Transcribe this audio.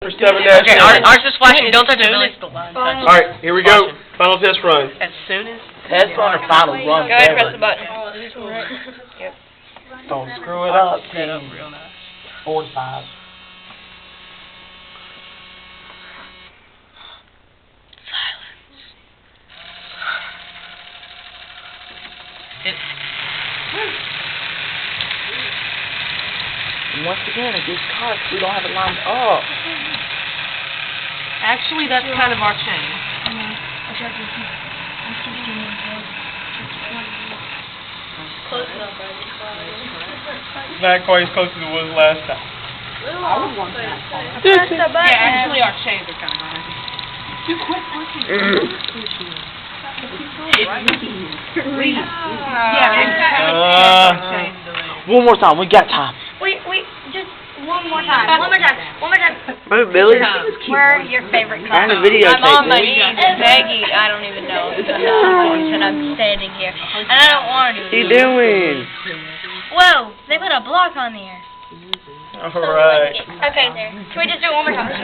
For 7 Okay, ours is flashing. Don't touch it, Billy. Alright, here we go. Final test run. As soon as... Test run or final run? Go ahead, press the button. Yep. Don't screw it up, Set up real nice. 4 and 5. And once again, it gets caught because we don't have it lined up. Actually, that's kind of our chain. Close enough, buddy. Not quite as close as it was last time. I would want that. Yeah, actually, our chains are kind of high. You quit pushing. One more time, we got time. Wait, just one more time. One more time. Move, Billy. We're your favorite I'm couple. on the videotape. I'm on my knees. Maggie, I don't even know if I'm not and I'm standing here. And I don't want to do What you doing? Whoa, they put a block on there. Alright. Okay, there. Can we just do it one more time?